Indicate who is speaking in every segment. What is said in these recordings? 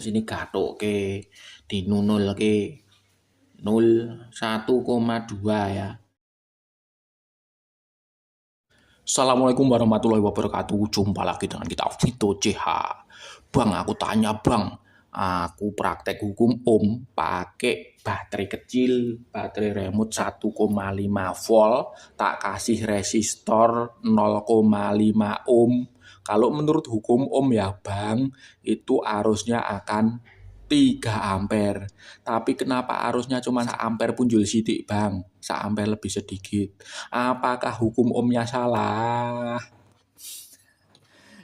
Speaker 1: Sini ke di nunul ke 1,2 ya. Assalamualaikum warahmatullahi wabarakatuh. Jumpa lagi dengan kita Vito CH. Bang, aku tanya bang, aku praktek hukum pakai baterai kecil, baterai remote 1,5 volt, tak kasih resistor 0,5 ohm. Kalau menurut hukum ya bang, itu arusnya akan 3 ampere. Tapi kenapa arusnya cuma 1 ampere punjul sidik bang? 1 ampere lebih sedikit. Apakah hukum ohmnya salah?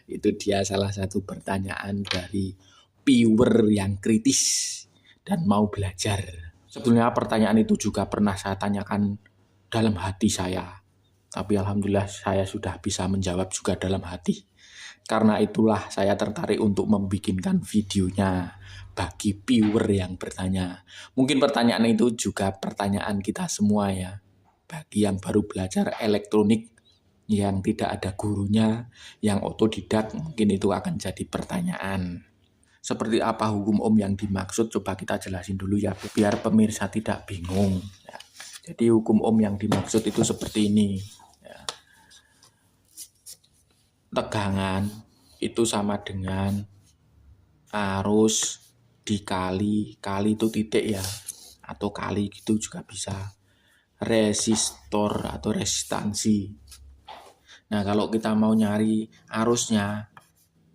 Speaker 1: Itu dia salah satu pertanyaan dari viewer yang kritis dan mau belajar. Sebetulnya pertanyaan itu juga pernah saya tanyakan dalam hati saya. Tapi alhamdulillah saya sudah bisa menjawab juga dalam hati. Karena itulah saya tertarik untuk membikinkan videonya bagi viewer yang bertanya. Mungkin pertanyaan itu juga pertanyaan kita semua ya. Bagi yang baru belajar elektronik, yang tidak ada gurunya, yang otodidak, mungkin itu akan jadi pertanyaan. Seperti apa hukum ohm yang dimaksud, coba kita jelasin dulu ya, biar pemirsa tidak bingung. Ya. Jadi hukum ohm yang dimaksud itu seperti ini. Ya. Tegangan itu sama dengan arus dikali, kali itu titik ya, atau kali gitu juga bisa, resistor atau resistansi. Nah kalau kita mau nyari arusnya,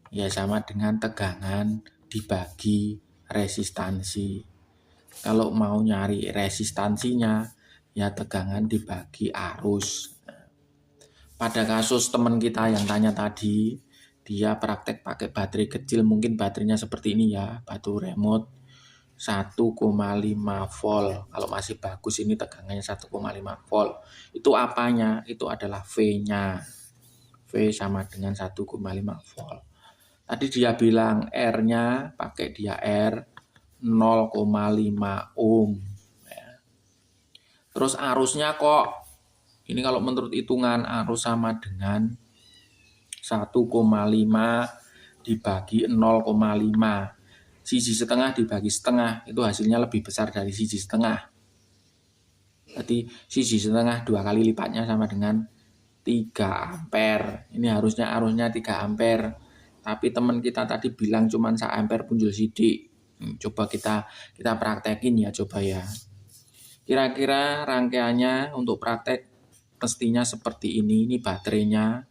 Speaker 1: ya sama dengan tegangan dibagi resistansi. Kalau mau nyari resistansinya, ya tegangan dibagi arus. Pada kasus teman kita yang tanya tadi, dia praktek pakai baterai kecil, mungkin baterainya seperti ini ya, baterai remote 1,5 volt. Kalau masih bagus ini tegangannya 1,5 volt. Itu apanya? Itu adalah V-nya. V sama dengan 1,5 volt. Tadi dia bilang R-nya pakai dia R 0,5 ohm. Ya. Terus arusnya kok, ini kalau menurut hitungan arus sama dengan 1,5 dibagi 0,5. Siji setengah dibagi setengah, itu hasilnya lebih besar dari siji setengah. Jadi siji setengah 2 kali lipatnya sama dengan 3 ampere. Ini arusnya 3 ampere. Tapi teman kita tadi bilang cuma 1 ampere punjul sidik. Coba kita praktekin ya, coba ya. Kira-kira rangkaiannya untuk praktek mestinya seperti ini. Ini baterainya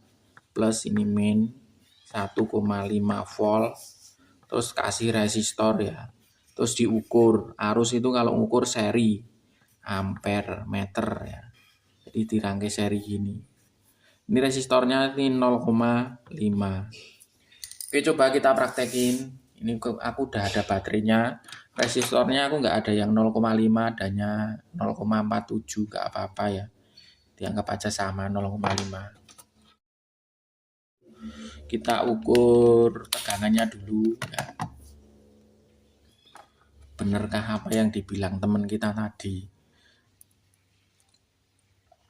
Speaker 1: plus ini main 1,5 volt. Terus kasih resistor ya. Terus diukur. Arus itu kalau ukur seri ampere meter ya. Jadi dirangkai seri gini. Ini resistornya ini 0,5. Oke, coba kita praktekin. Ini aku udah ada baterainya. Resistornya aku nggak ada yang 0,5, adanya 0,47, nggak apa-apa ya. Dianggap aja sama 0,5. Kita ukur tegangannya dulu ya. Benarkah apa yang dibilang teman kita tadi?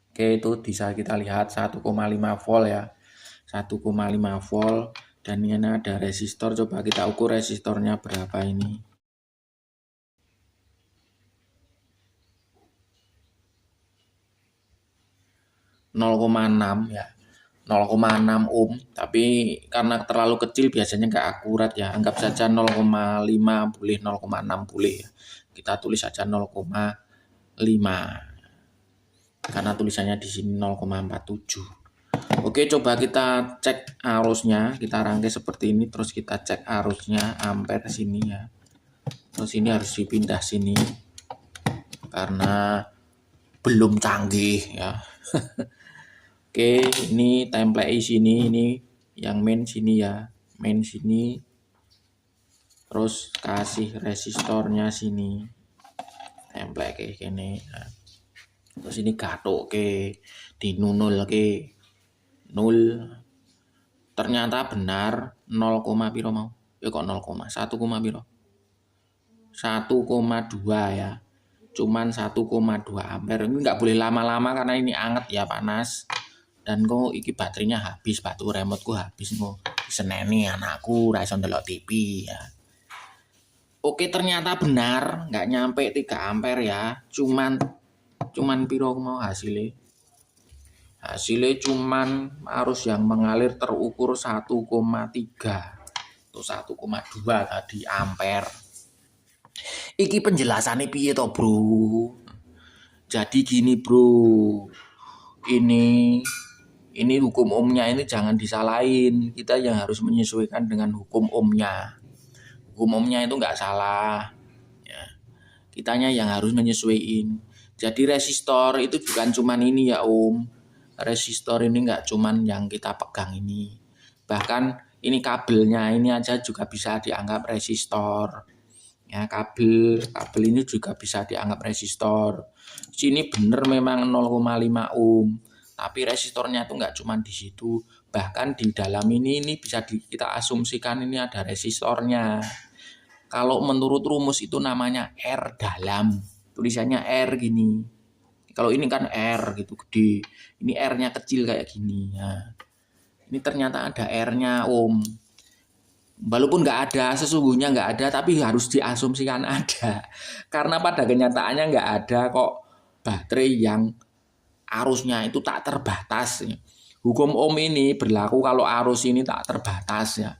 Speaker 1: Oke, itu bisa kita lihat 1,5 volt ya. 1,5 volt dan ini ada resistor. Coba kita ukur resistornya berapa ini. 0,6 ya. 0,6 ohm, tapi karena terlalu kecil biasanya nggak akurat ya. Anggap saja 0,5 boleh, 0,6 boleh ya. Kita tulis saja 0,5 karena tulisannya di sini 0,47. Oke, coba kita cek arusnya. Kita rangkai seperti ini, terus kita cek arusnya ampere sini ya. Terus ini harus dipindah sini karena belum canggih ya. Oke, ini template sini, ini yang main sini ya, main sini. Terus kasih resistornya sini, template kayak gini. Nah, terus ini gatok ke di nunul ke 0. Ternyata benar 0, piro mau? Ya kok 0, 1, piro? 1,2 ya. Cuman 1,2 ampere. Ini nggak boleh lama-lama karena ini anget ya, panas. Dan kok iki baterainya habis, baterai remoteku habis, kok diseneni anakku ra iso ndelok TV ya. Oke, ternyata benar, nggak nyampe 3 ampere ya. Cuman piro mau hasilnya? Hasilnya cuman arus yang mengalir terukur 1,3 atau 1,2 tadi ampere. Iki penjelasannya piye toh, Bro? Jadi gini, Bro. Ini hukum ohmnya ini jangan disalahin. Kita yang harus menyesuaikan dengan hukum ohmnya. Hukum ohmnya itu nggak salah. Ya. Kitanya yang harus menyesuaikan. Jadi resistor itu bukan cuman ini ya Om. Resistor ini nggak cuman yang kita pegang ini. Bahkan ini kabelnya ini aja juga bisa dianggap resistor. Ya, kabel ini juga bisa dianggap resistor. Sini bener memang 0,5 ohm. Tapi resistornya itu nggak cuma di situ. Bahkan di dalam ini bisa kita asumsikan ini ada resistornya. Kalau menurut rumus itu namanya R dalam. Tulisannya R gini. Kalau ini kan R gitu gede. Ini R-nya kecil kayak gini. Nah, ini ternyata ada R-nya Om. Walaupun nggak ada, sesungguhnya nggak ada, tapi harus diasumsikan ada. Karena pada kenyataannya nggak ada kok baterai yang arusnya itu tak terbatas. Hukum Ohm ini berlaku kalau arus ini tak terbatas ya.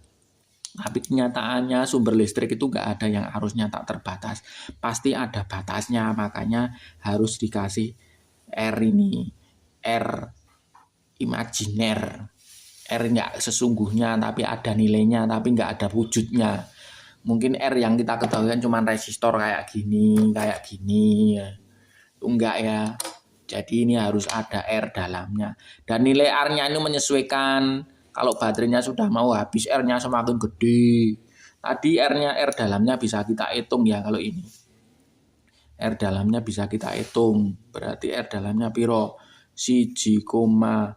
Speaker 1: Tapi kenyataannya sumber listrik itu nggak ada yang arusnya tak terbatas. Pasti ada batasnya, makanya harus dikasih R ini. R imajiner. R nggak sesungguhnya, tapi ada nilainya, tapi nggak ada wujudnya. Mungkin R yang kita ketahui kan cuma resistor kayak gini ya. Enggak ya. Jadi ini harus ada R dalamnya. Dan nilai R-nya ini menyesuaikan. Kalau baterainya sudah mau habis, R-nya semakin gede. Tadi R dalamnya bisa kita hitung ya kalau ini. R dalamnya bisa kita hitung. Berarti R dalamnya piro? 1,5.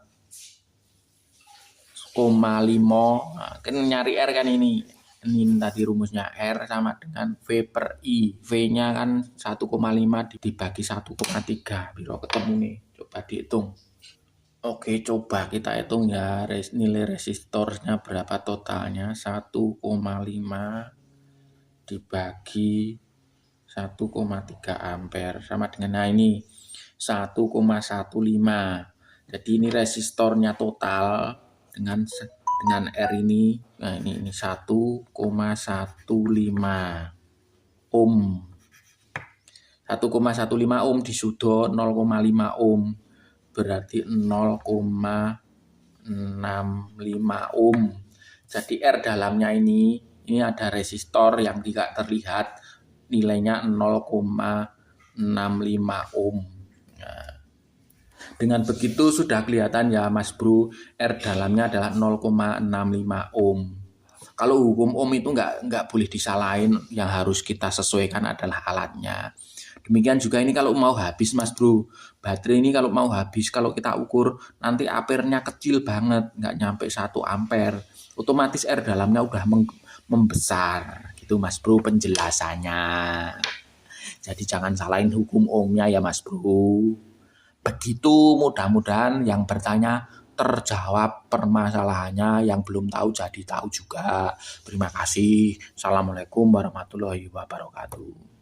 Speaker 1: Nah, kan nyari R kan ini. Ini tadi rumusnya R sama dengan V per I. V-nya kan 1,5 dibagi 1,3. Biro ketemu nih. Coba dihitung. Oke, coba kita hitung ya nilai resistornya berapa totalnya. 1,5 dibagi 1,3 ampere sama dengan nah ini 1,15. Jadi ini resistornya total dengan R ini. Nah, ini 1,15 ohm. 1,15 ohm disudo 0,5 ohm. Berarti 0,65 ohm. Jadi R dalamnya ini ada resistor yang tidak terlihat nilainya 0,65 ohm. Nah, dengan begitu sudah kelihatan ya Mas Bro, R dalamnya adalah 0,65 ohm. Kalau hukum ohm itu nggak boleh disalahin, yang harus kita sesuaikan adalah alatnya. Demikian juga ini kalau mau habis Mas Bro, baterai ini kalau mau habis, kalau kita ukur nanti ampernya kecil banget, nggak nyampe 1 ampere. Otomatis R dalamnya udah membesar. Gitu Mas Bro penjelasannya. Jadi jangan salahin hukum ohmnya ya Mas Bro. Begitu, mudah-mudahan yang bertanya terjawab permasalahannya, yang belum tahu jadi tahu juga. Terima kasih. Assalamualaikum warahmatullahi wabarakatuh.